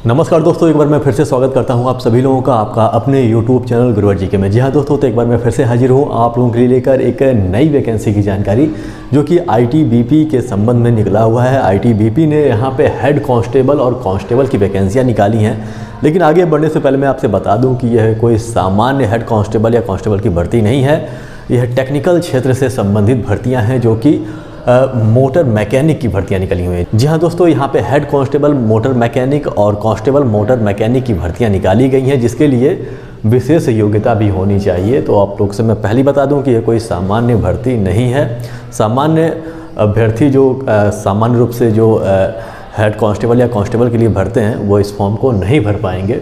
नमस्कार दोस्तों, एक बार मैं फिर से स्वागत करता हूं आप सभी लोगों का आपका अपने YouTube चैनल गुरुवर जी के में। जी हाँ दोस्तों, तो एक बार मैं फिर से हाजिर हूं आप लोगों के लिए लेकर एक नई वैकेंसी की जानकारी जो कि ITBP के संबंध में निकला हुआ है। ITBP ने यहां पे हेड कांस्टेबल और कांस्टेबल की वैकेंसियाँ निकाली हैं। लेकिन आगे बढ़ने से पहले मैं आपसे बता दूँ कि यह कोई सामान्य हेड कांस्टेबल या कांस्टेबल की भर्ती नहीं है। यह टेक्निकल क्षेत्र से संबंधित भर्तियाँ हैं जो कि मोटर मैकेनिक की भर्तियां निकली हुई हैं। जी हाँ दोस्तों, यहाँ पे हेड कांस्टेबल मोटर मैकेनिक और कांस्टेबल मोटर मैकेनिक की भर्तियां निकाली गई हैं, जिसके लिए विशेष योग्यता भी होनी चाहिए। तो आप लोग से मैं पहले बता दूं कि ये कोई सामान्य भर्ती नहीं है। सामान्य अभ्यर्थी जो सामान्य रूप से जो हेड कांस्टेबल या कांस्टेबल के लिए भरते हैं वो इस फॉर्म को नहीं भर पाएंगे।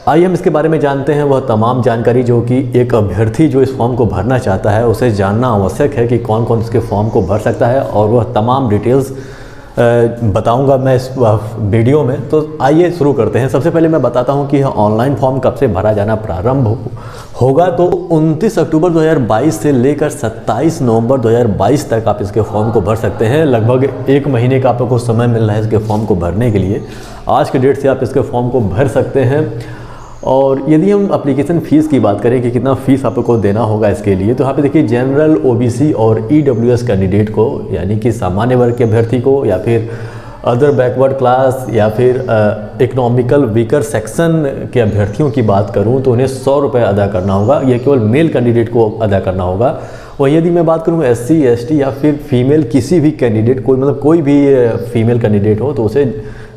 आइए हम इसके बारे में जानते हैं वह तमाम जानकारी जो कि एक अभ्यर्थी जो इस फॉर्म को भरना चाहता है उसे जानना आवश्यक है कि कौन कौन इसके फॉर्म को भर सकता है, और वह तमाम डिटेल्स बताऊंगा मैं इस वीडियो में। तो आइए शुरू करते हैं। सबसे पहले मैं बताता हूं कि यह ऑनलाइन फॉर्म कब से भरा जाना प्रारंभ होगा। तो 29 अक्टूबर 2022 से लेकर 27 नवंबर 2022 तक आप इसके फॉर्म को भर सकते हैं। लगभग एक महीने का आपको समय मिल रहा है इसके फॉर्म को भरने के लिए। आज के डेट से आप इसके फॉर्म को भर सकते हैं। और यदि हम एप्लीकेशन फ़ीस की बात करें कि कितना फ़ीस आपको देना होगा इसके लिए, तो यहाँ पे देखिए जनरल, OBC और EWS कैंडिडेट को, यानी कि सामान्य वर्ग के अभ्यर्थी को, या फिर अदर बैकवर्ड क्लास, या फिर इकोनॉमिकल वीकर सेक्शन के अभ्यर्थियों की बात करूँ तो उन्हें 100 रुपये अदा करना होगा। यह केवल मेल कैंडिडेट को अदा करना होगा। और यदि मैं बात करूँ SC, ST या फिर फीमेल किसी भी कैंडिडेट कोई भी फीमेल कैंडिडेट हो तो उसे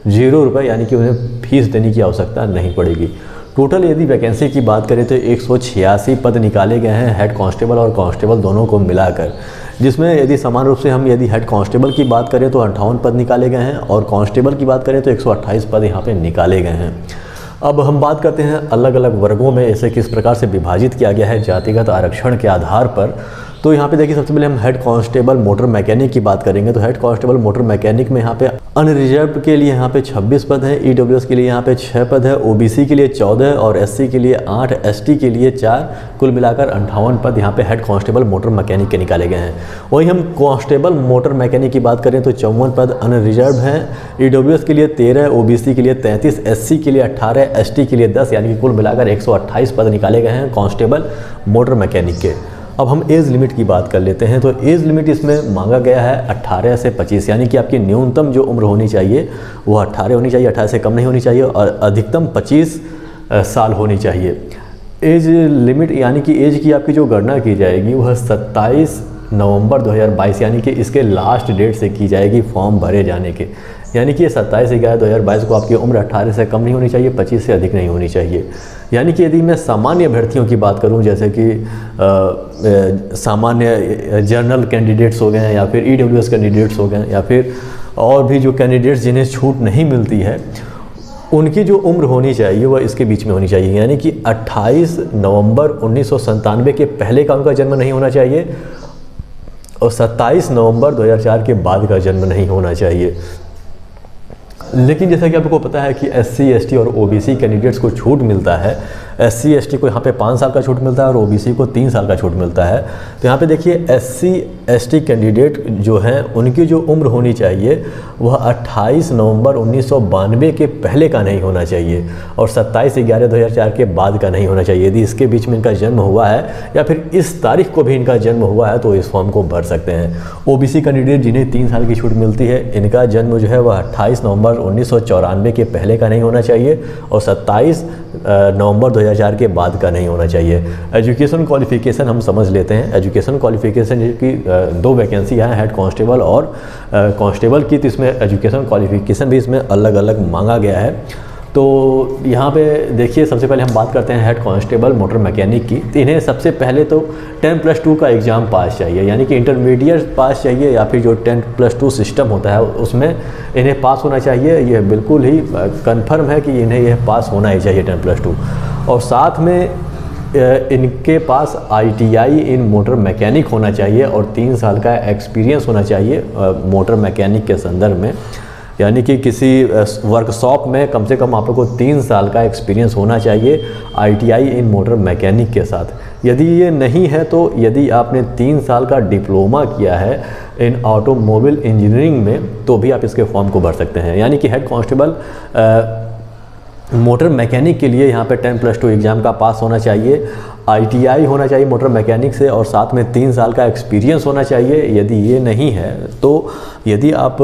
0 रुपये, यानी कि उन्हें फ़ीस देने की आवश्यकता नहीं पड़ेगी। टोटल यदि वैकेंसी की बात करें तो 186 पद निकाले गए हैं हेड कांस्टेबल और कांस्टेबल दोनों को मिलाकर, जिसमें यदि समान रूप से हम यदि हेड कांस्टेबल की बात करें तो 58 पद निकाले गए हैं, और कांस्टेबल की बात करें तो 128 पद यहाँ पे निकाले गए हैं। अब हम बात करते हैं अलग अलग वर्गों में इसे किस प्रकार से विभाजित किया गया है जातिगत आरक्षण के आधार पर। तो यहाँ पे देखिए, सबसे पहले हम हेड कांस्टेबल मोटर मैकेनिक की बात करेंगे। तो हेड कांस्टेबल मोटर मैकेनिक में यहाँ पे अनरिजर्व के लिए यहाँ पे 26 पद हैं, EWS के लिए यहाँ पे 6 पद है, OBC के लिए 14 और SC के लिए 8, ST के लिए 4, कुल मिलाकर 58 पद यहाँ पे हेड कांस्टेबल मोटर मैकेनिक के निकाले गए हैं। वहीं हम कांस्टेबल मोटर मैकेनिक की बात करें तो 54 पद अनरिजर्व हैं, EWS के लिए 13, OBC के लिए 33, SC के लिए 18, ST के लिए 10, यानी कि कुल मिलाकर 128 पद निकाले गए हैं कांस्टेबल मोटर मैकेनिक के। अब हम एज लिमिट की बात कर लेते हैं। तो एज लिमिट इसमें मांगा गया है 18 से 25, यानी कि आपकी न्यूनतम जो उम्र होनी चाहिए वो 18 होनी चाहिए, 18 से कम नहीं होनी चाहिए, और अधिकतम 25 साल होनी चाहिए। एज लिमिट यानी कि एज की आपकी जो गणना की जाएगी वह 27 नवंबर 2022, यानी कि इसके लास्ट डेट से की जाएगी फॉर्म भरे जाने के। यानी कि 27/11/2022 को आपकी उम्र 18 से कम नहीं होनी चाहिए, 25 से अधिक नहीं होनी चाहिए। यानी कि यदि मैं सामान्य अभ्यर्थियों की बात करूं, जैसे कि सामान्य जनरल कैंडिडेट्स हो गए या फिर EWS कैंडिडेट्स हो गए, या फिर और भी जो कैंडिडेट्स जिन्हें छूट नहीं मिलती है, उनकी जो उम्र होनी चाहिए वह इसके बीच में होनी चाहिए। यानी कि 28 नवंबर 1997 के पहले का उनका जन्म नहीं होना चाहिए, और 27 नवंबर 2004 के बाद का जन्म नहीं होना चाहिए। लेकिन जैसा कि आपको पता है कि SC, ST और OBC कैंडिडेट्स को छूट मिलता है। SC, ST को यहाँ पे 5 साल का छूट मिलता है और OBC को 3 साल का छूट मिलता है। तो यहाँ पे देखिए, SC, ST कैंडिडेट जो हैं उनकी जो उम्र होनी चाहिए वह 28 नवंबर 1992 के पहले का नहीं होना चाहिए, और 27/11/2004 के बाद का नहीं होना चाहिए। यदि इसके बीच में इनका जन्म हुआ है या फिर इस तारीख को भी इनका जन्म हुआ है तो इस फॉर्म को भर सकते हैं। OBC कैंडिडेट जिन्हें 3 साल की छूट मिलती है, इनका जन्म जो है वह 28 नवंबर 1994 के पहले का नहीं होना चाहिए, और 27 नवंबर 2004 के बाद का नहीं होना चाहिए। एजुकेशन क्वालिफिकेशन हम समझ लेते हैं। एजुकेशन क्वालिफिकेशन की 2 वैकेंसी है हेड कांस्टेबल और कांस्टेबल की, तो इसमें एजुकेशन क्वालिफिकेशन भी इसमें अलग अलग मांगा गया है। तो यहाँ पे देखिए, सबसे पहले हम बात करते हैं हेड कांस्टेबल मोटर मैकेनिक की। तो इन्हें सबसे पहले तो 10+2 का एग्ज़ाम पास चाहिए, यानी कि इंटरमीडिएट पास चाहिए, या फिर जो 10+2 सिस्टम होता है उसमें इन्हें पास होना चाहिए। यह बिल्कुल ही कंफर्म है कि इन्हें यह पास होना ही चाहिए 10+2, और साथ में इनके पास ITI इन मोटर मैकेनिक होना चाहिए, और 3 साल का एक्सपीरियंस होना चाहिए मोटर मैकेनिक के संदर्भ में। यानी कि किसी वर्कशॉप में कम से कम आपको 3 साल का एक्सपीरियंस होना चाहिए ITI इन मोटर मैकेनिक के साथ। यदि ये नहीं है तो यदि आपने 3 साल का डिप्लोमा किया है इन ऑटोमोबाइल इंजीनियरिंग में तो भी आप इसके फॉर्म को भर सकते हैं। यानी कि हेड कांस्टेबल मोटर मैकेनिक के लिए यहाँ पे 10+2 एग्ज़ाम का पास होना चाहिए, ITI होना चाहिए मोटर मैकेनिक से, और साथ में 3 साल का एक्सपीरियंस होना चाहिए। यदि ये नहीं है तो यदि आप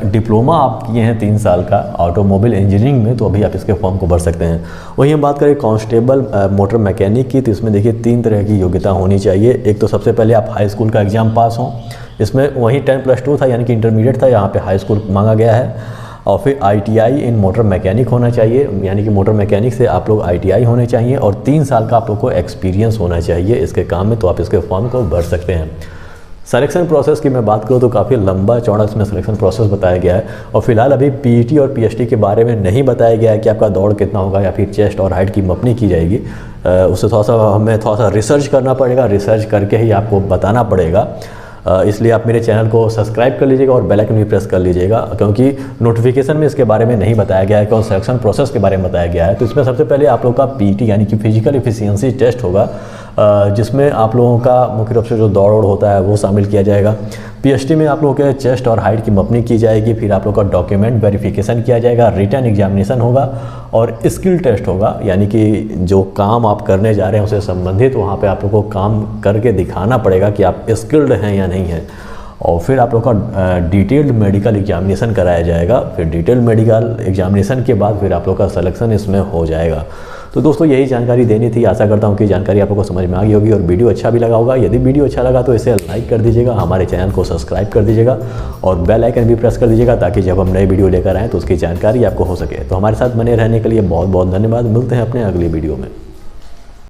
डिप्लोमा आप किए हैं 3 साल का ऑटोमोबाइल इंजीनियरिंग में, तो अभी आप इसके फॉर्म को भर सकते हैं। वहीं हम बात करें कांस्टेबल मोटर मैकेनिक की, तो इसमें देखिए 3 तरह की योग्यता होनी चाहिए। एक तो सबसे पहले आप हाई स्कूल का एग्ज़ाम पास हों, इसमें वहीं 10+2 था यानी कि इंटरमीडिएट था, यहाँ पे हाई स्कूल मांगा गया है। और फिर ITI इन मोटर मैकेनिक होना चाहिए, यानी कि मोटर मैकेनिक से आप लोग ITI होने चाहिए, और 3 साल का आप लोग को एक्सपीरियंस होना चाहिए इसके काम में, तो आप इसके फॉर्म को भर सकते हैं। सिलेक्शन प्रोसेस की मैं बात करूँ तो काफ़ी लंबा चौड़ा इसमें सिलेक्शन प्रोसेस बताया गया है, और फिलहाल अभी PET और PST के बारे में नहीं बताया गया है कि आपका दौड़ कितना होगा या फिर चेस्ट और हाइट की मपनी की जाएगी। उससे हमें थोड़ा सा रिसर्च करना पड़ेगा, रिसर्च करके ही आपको बताना पड़ेगा। इसलिए आप मेरे चैनल को सब्सक्राइब कर लीजिएगा और बेल आइकन भी प्रेस कर लीजिएगा, क्योंकि नोटिफिकेशन में इसके बारे में नहीं बताया गया है कि सिलेक्शन प्रोसेस के बारे में बताया गया है। तो इसमें सबसे पहले आप लोगों का PET यानी कि फिजिकल एफिशिएंसी टेस्ट होगा, जिसमें आप लोगों का मुख्य रूप से जो दौड़ होता है वो शामिल किया जाएगा। PST में आप लोगों के चेस्ट और हाइट की मपनी की जाएगी, फिर आप लोगों का डॉक्यूमेंट वेरिफिकेशन किया जाएगा, रिटन एग्जामिनेशन होगा और स्किल टेस्ट होगा, यानी कि जो काम आप करने जा रहे हैं उससे संबंधित वहाँ पे आप लोगों को काम करके दिखाना पड़ेगा कि आप स्किल्ड हैं या नहीं हैं। और फिर आप लोग का डिटेल्ड मेडिकल एग्जामिनेशन कराया जाएगा। फिर डिटेल्ड मेडिकल एग्जामिनेशन के बाद फिर आप लोग का सिलेक्शन इसमें हो जाएगा। तो दोस्तों यही जानकारी देनी थी। आशा करता हूँ कि जानकारी आप लोगों को समझ में आ गई होगी और वीडियो अच्छा भी लगा होगा। यदि वीडियो अच्छा लगा तो इसे लाइक कर दीजिएगा, हमारे चैनल को सब्सक्राइब कर दीजिएगा और बेल आइकन भी प्रेस कर दीजिएगा, ताकि जब हम नई वीडियो लेकर आएँ तो उसकी जानकारी आपको हो सके। तो हमारे साथ बने रहने के लिए बहुत बहुत धन्यवाद। मिलते हैं अपने अगली वीडियो में।